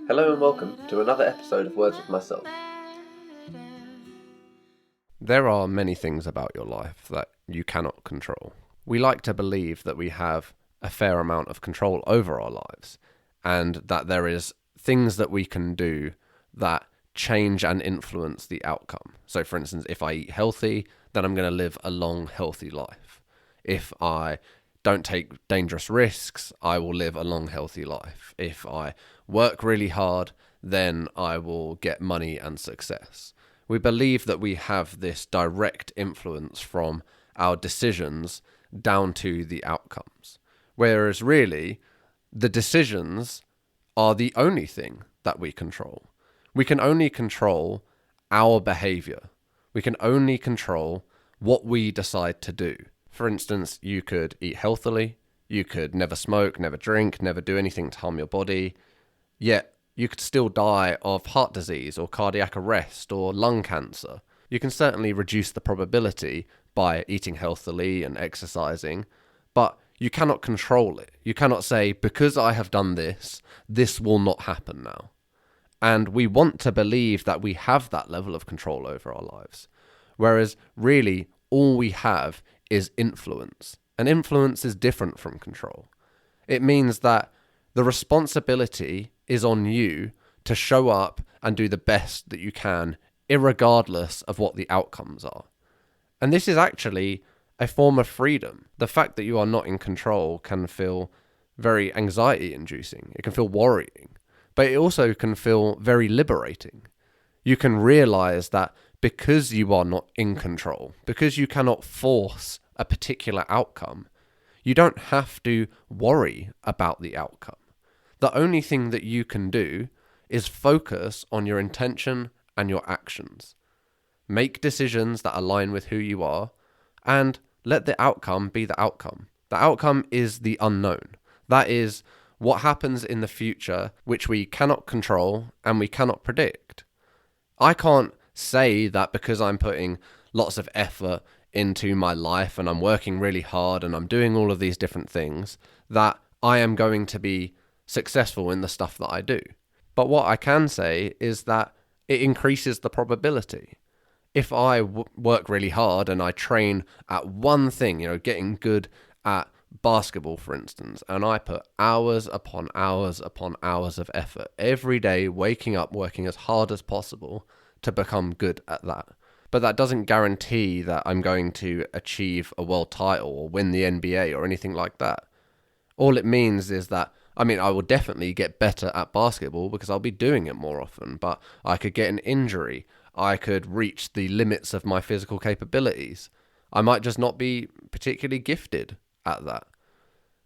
Hello and welcome to another episode of Words with Myself. There are many things about your life that you cannot control. We like to believe that we have a fair amount of control over our lives and that there is things that we can do that change and influence the outcome. So for instance, if I eat healthy, then I'm going to live a long, healthy life. If I don't take dangerous risks, I will live a long, healthy life. If I work really hard, then I will get money and success. We believe that we have this direct influence from our decisions down to the outcomes. Whereas really, the decisions are the only thing that we control. We can only control our behavior. We can only control what we decide to do. For instance, you could eat healthily, you could never smoke, never drink, never do anything to harm your body, yet you could still die of heart disease or cardiac arrest or lung cancer. You can certainly reduce the probability by eating healthily and exercising, but you cannot control it. You cannot say, because I have done this, this will not happen now. And we want to believe that we have that level of control over our lives. Whereas really, all we have is influence. And influence is different from control. It means that the responsibility is on you to show up and do the best that you can, irregardless of what the outcomes are. And this is actually a form of freedom. The fact that you are not in control can feel very anxiety-inducing. It can feel worrying. But it also can feel very liberating. You can realize that because you are not in control, because you cannot force a particular outcome, you don't have to worry about the outcome. The only thing that you can do is focus on your intention and your actions. Make decisions that align with who you are, and let the outcome be the outcome. The outcome is the unknown. That is what happens in the future, which we cannot control and we cannot predict. I can't say that because I'm putting lots of effort into my life and I'm working really hard and I'm doing all of these different things, that I am going to be successful in the stuff that I do. But what I can say is that it increases the probability. If I work really hard and I train at one thing, getting good at basketball, for instance, and I put hours upon hours upon hours of effort every day, waking up, working as hard as possible to become good at that. But that doesn't guarantee that I'm going to achieve a world title or win the NBA or anything like that. All it means is that, I will definitely get better at basketball because I'll be doing it more often, but I could get an injury. I could reach the limits of my physical capabilities. I might just not be particularly gifted at that.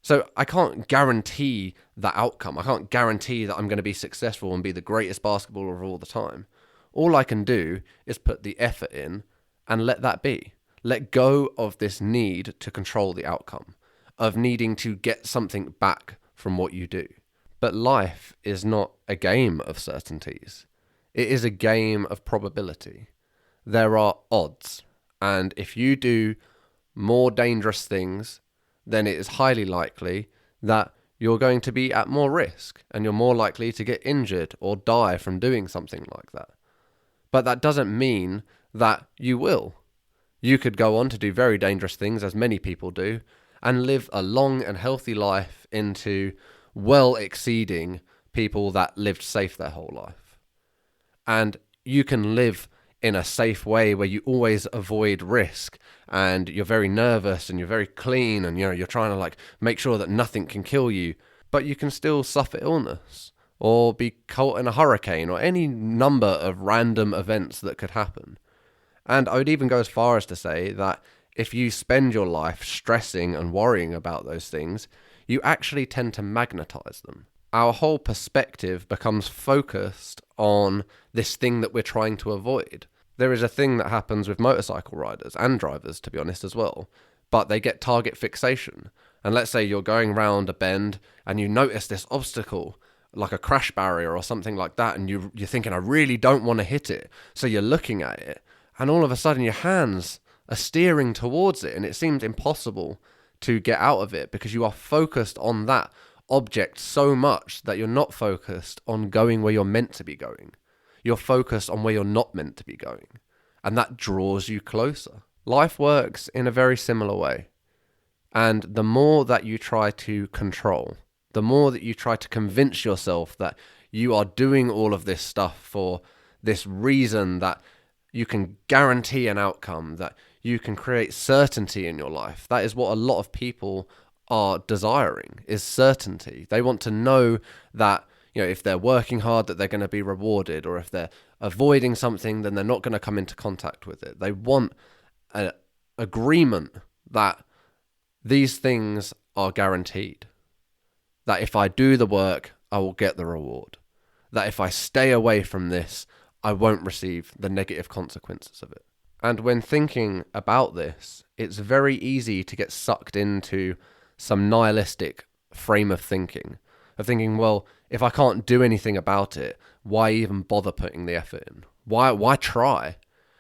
So I can't guarantee the outcome. I can't guarantee that I'm going to be successful and be the greatest basketballer of all the time. All I can do is put the effort in and let that be. Let go of this need to control the outcome, of needing to get something back from what you do. But life is not a game of certainties. It is a game of probability. There are odds, and if you do more dangerous things, then it is highly likely that you're going to be at more risk, and you're more likely to get injured or die from doing something like that. But that doesn't mean that you will. You could go on to do very dangerous things, as many people do, and live a long and healthy life into well exceeding people that lived safe their whole life. And you can live in a safe way where you always avoid risk and you're very nervous and you're very clean and you're trying to make sure that nothing can kill you, but you can still suffer illness or be caught in a hurricane or any number of random events that could happen. And I would even go as far as to say that if you spend your life stressing and worrying about those things, you actually tend to magnetize them. Our whole perspective becomes focused on this thing that we're trying to avoid. There is a thing that happens with motorcycle riders and drivers, to be honest, as well, but they get target fixation. And let's say you're going round a bend and you notice this obstacle, like a crash barrier or something like that, and you're thinking, I really don't want to hit it. So you're looking at it, and all of a sudden your hands are steering towards it, and it seems impossible to get out of it because you are focused on that object so much that you're not focused on going where you're meant to be going. You're focused on where you're not meant to be going. And that draws you closer. Life works in a very similar way. And the more that you try to control, the more that you try to convince yourself that you are doing all of this stuff for this reason, that you can guarantee an outcome, that you can create certainty in your life. That is what a lot of people are desiring, is certainty. They want to know that, if they're working hard, that they're going to be rewarded, or if they're avoiding something, then they're not going to come into contact with it. They want an agreement that these things are guaranteed. That if I do the work, I will get the reward. That if I stay away from this, I won't receive the negative consequences of it. And when thinking about this, it's very easy to get sucked into some nihilistic frame of thinking, well, if I can't do anything about it, why even bother putting the effort in? Why try?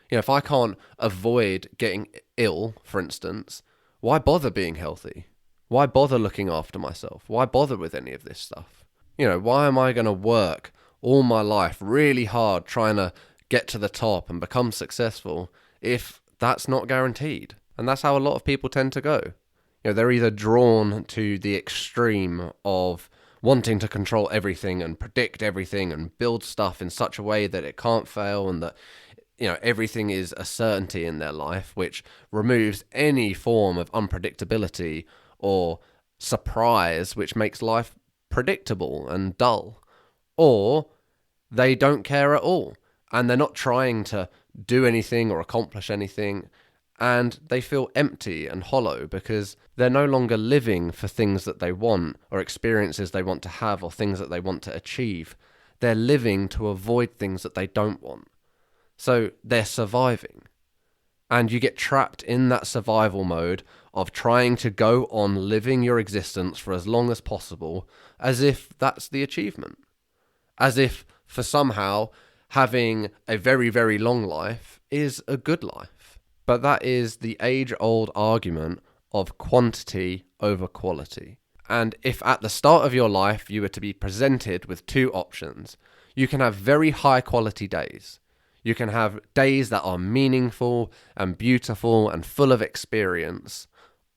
If I can't avoid getting ill, for instance, why bother being healthy? Why bother looking after myself? Why bother with any of this stuff? Why am I going to work all my life really hard trying to get to the top and become successful if that's not guaranteed? And that's how a lot of people tend to go. They're either drawn to the extreme of wanting to control everything and predict everything and build stuff in such a way that it can't fail, and that everything is a certainty in their life, which removes any form of unpredictability or surprise, which makes life predictable and dull. Or they don't care at all, and they're not trying to do anything or accomplish anything, and they feel empty and hollow because they're no longer living for things that they want, or experiences they want to have, or things that they want to achieve. They're living to avoid things that they don't want. So they're surviving. And you get trapped in that survival mode of trying to go on living your existence for as long as possible, as if that's the achievement. As if, for somehow, having a very, very long life is a good life. But that is the age-old argument of quantity over quality. And if at the start of your life you were to be presented with two options, you can have very high-quality days. You can have days that are meaningful and beautiful and full of experience.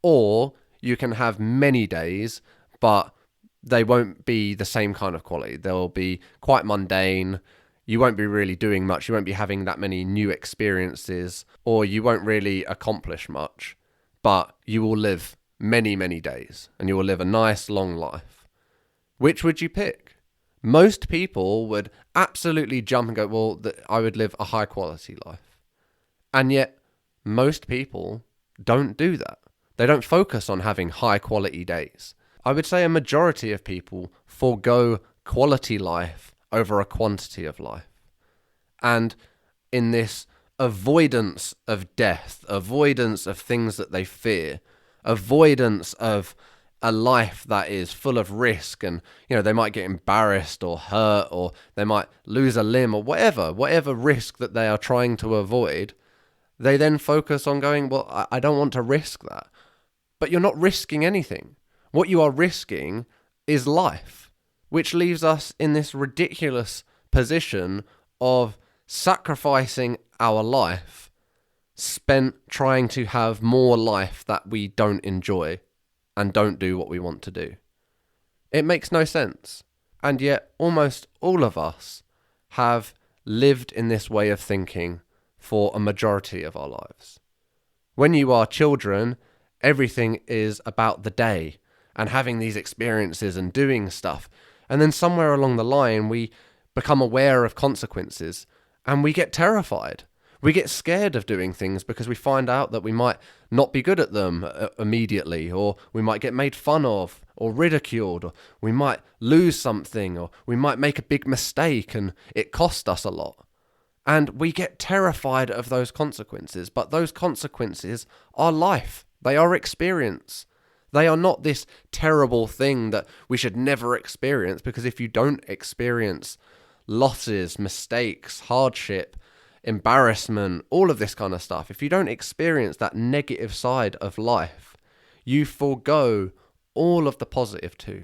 Or you can have many days, but they won't be the same kind of quality. They'll be quite mundane. You won't be really doing much. You won't be having that many new experiences, or you won't really accomplish much. But you will live many, many days, and you will live a nice, long life. Which would you pick? Most people would absolutely jump and go, well, I would live a high quality life. And yet, most people don't do that. They don't focus on having high quality days. I would say a majority of people forego quality life over a quantity of life. And in this avoidance of death, avoidance of things that they fear, avoidance of a life that is full of risk, and they might get embarrassed or hurt, or they might lose a limb, or whatever risk that they are trying to avoid, they then focus on going, well, I don't want to risk that. But you're not risking anything. What you are risking is life, which leaves us in this ridiculous position of sacrificing our life spent trying to have more life that we don't enjoy and don't do what we want to do. It makes no sense. And yet almost all of us have lived in this way of thinking for a majority of our lives. When you are children, everything is about the day and having these experiences and doing stuff. And then somewhere along the line, we become aware of consequences and we get terrified. We get scared of doing things because we find out that we might not be good at them immediately, or we might get made fun of or ridiculed, or we might lose something, or we might make a big mistake and it cost us a lot. And we get terrified of those consequences, but those consequences are life. They are experience. They are not this terrible thing that we should never experience, because if you don't experience losses, mistakes, hardship, embarrassment, all of this kind of stuff, if you don't experience that negative side of life, you forego all of the positive too.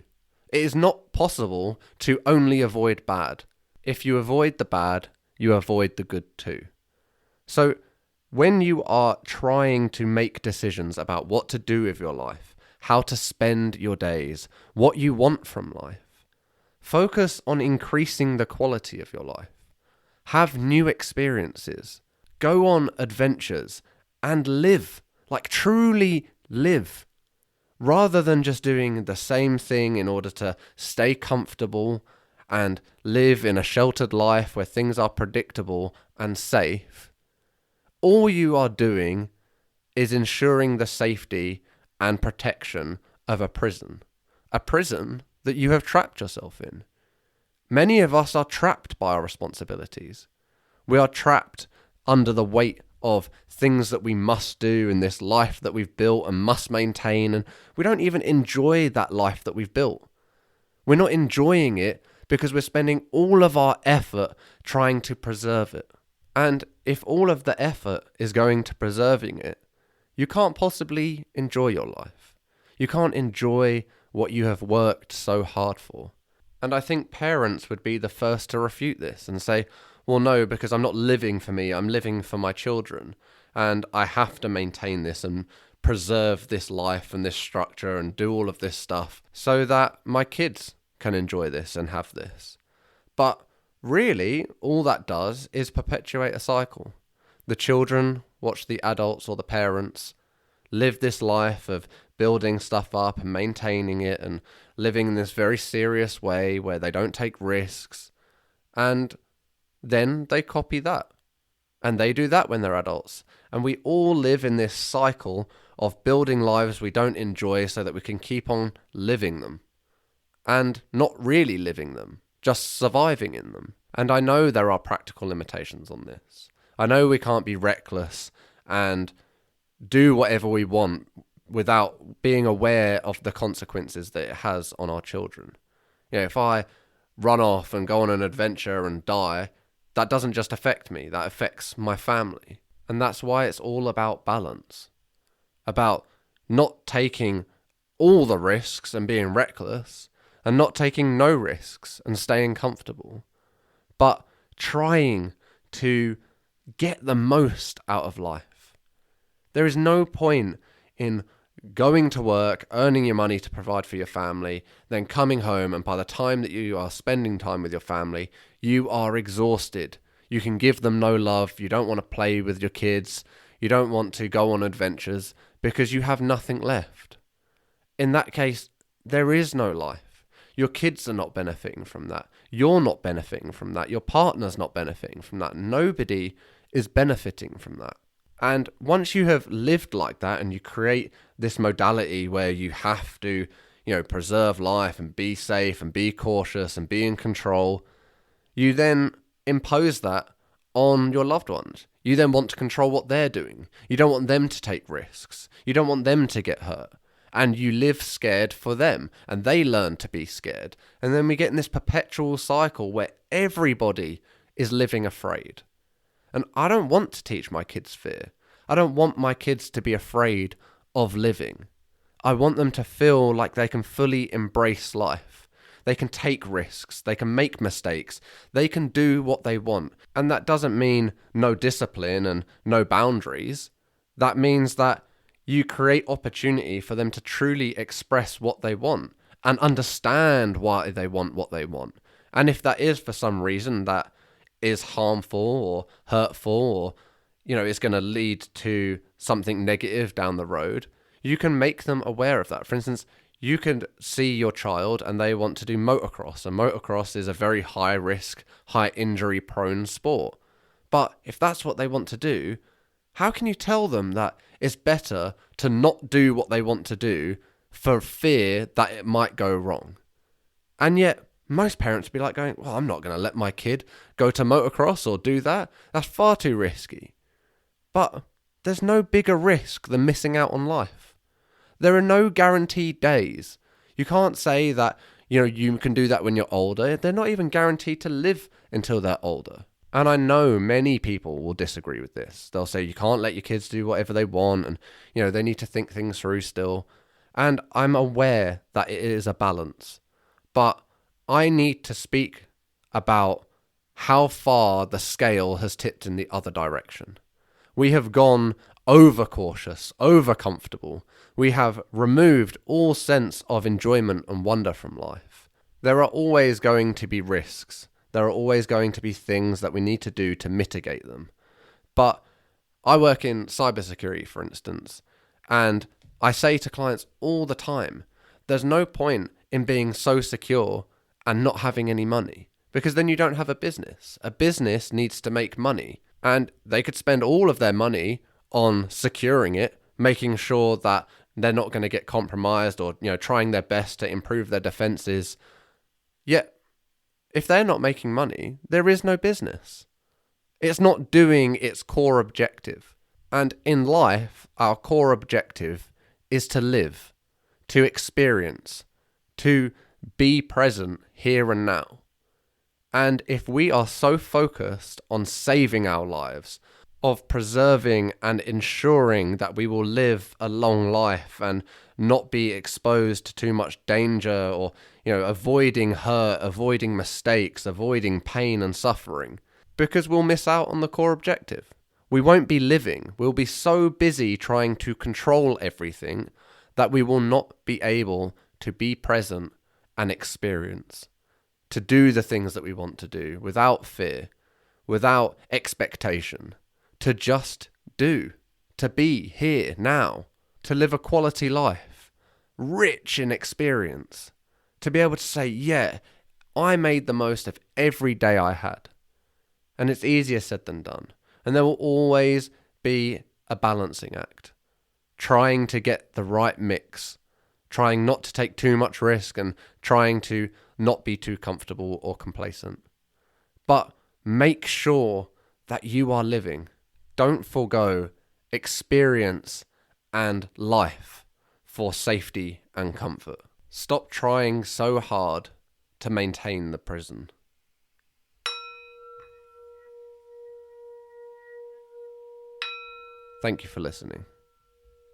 It is not possible to only avoid bad. If you avoid the bad, you avoid the good too. So when you are trying to make decisions about what to do with your life, how to spend your days, what you want from life, focus on increasing the quality of your life. Have new experiences. Go on adventures and live, like truly live, rather than just doing the same thing in order to stay comfortable and live in a sheltered life where things are predictable and safe. All you are doing is ensuring the safety and protection of a prison that you have trapped yourself in. Many of us are trapped by our responsibilities. We are trapped under the weight of things that we must do in this life that we've built and must maintain, and we don't even enjoy that life that we've built. We're not enjoying it because we're spending all of our effort trying to preserve it. And if all of the effort is going to preserving it, you can't possibly enjoy your life. You can't enjoy what you have worked so hard for. And I think parents would be the first to refute this and say, well, no, because I'm not living for me, I'm living for my children. And I have to maintain this and preserve this life and this structure and do all of this stuff so that my kids can enjoy this and have this. But really, all that does is perpetuate a cycle. The children watch the adults or the parents live this life of building stuff up and maintaining it and living in this very serious way where they don't take risks. And then they copy that. And they do that when they're adults. And we all live in this cycle of building lives we don't enjoy so that we can keep on living them. And not really living them, just surviving in them. And I know there are practical limitations on this. I know we can't be reckless and do whatever we want without being aware of the consequences that it has on our children. You know, if I run off and go on an adventure and die, that doesn't just affect me, that affects my family. And that's why it's all about balance. About not taking all the risks and being reckless, and not taking no risks and staying comfortable, but trying to get the most out of life. There is no point in going to work, earning your money to provide for your family, then coming home, and by the time that you are spending time with your family, you are exhausted. You can give them no love, you don't want to play with your kids, you don't want to go on adventures, because you have nothing left. In that case, there is no life. Your kids are not benefiting from that. You're not benefiting from that. Your partner's not benefiting from that. Nobody is benefiting from that. And once you have lived like that and you create this modality where you have to, preserve life and be safe and be cautious and be in control, you then impose that on your loved ones. You then want to control what they're doing. You don't want them to take risks. You don't want them to get hurt. And you live scared for them, and they learn to be scared. And then we get in this perpetual cycle where everybody is living afraid. And I don't want to teach my kids fear. I don't want my kids to be afraid of living. I want them to feel like they can fully embrace life. They can take risks. They can make mistakes. They can do what they want. And that doesn't mean no discipline and no boundaries. That means that you create opportunity for them to truly express what they want and understand why they want what they want. And if that is for some reason that is harmful or hurtful or, is going to lead to something negative down the road, you can make them aware of that. For instance, you can see your child and they want to do motocross. And motocross is a very high risk, high injury prone sport. But if that's what they want to do, how can you tell them that it's better to not do what they want to do for fear that it might go wrong? And yet, most parents would be like going, well, I'm not going to let my kid go to motocross or do that. That's far too risky. But there's no bigger risk than missing out on life. There are no guaranteed days. You can't say that, you can do that when you're older. They're not even guaranteed to live until they're older. And I know many people will disagree with this. They'll say you can't let your kids do whatever they want and, they need to think things through still. And I'm aware that it is a balance. but I need to speak about how far the scale has tipped in the other direction. We have gone over cautious, over comfortable. We have removed all sense of enjoyment and wonder from life. There are always going to be risks. There are always going to be things that we need to do to mitigate them. But I work in cybersecurity, for instance, and I say to clients all the time, there's no point in being so secure and not having any money, because then you don't have a business. A business needs to make money, and they could spend all of their money on securing it, making sure that they're not going to get compromised, or trying their best to improve their defenses. Yet, if they're not making money, there is no business. It's not doing its core objective. And in life, our core objective is to live, to experience, to be present here and now. And if we are so focused on saving our lives, of preserving and ensuring that we will live a long life and not be exposed to too much danger, or avoiding hurt, avoiding mistakes, avoiding pain and suffering, because we'll miss out on the core objective. We won't be living. We'll be so busy trying to control everything that we will not be able to be present and experience, to do the things that we want to do without fear, without expectation, to just do, to be here now, to live a quality life, rich in experience, to be able to say, yeah, I made the most of every day I had. And it's easier said than done. And there will always be a balancing act, trying to get the right mix, trying not to take too much risk, and trying to not be too comfortable or complacent. But make sure that you are living. Don't forgo experience and life for safety and comfort. Stop trying so hard to maintain the prison. Thank you for listening.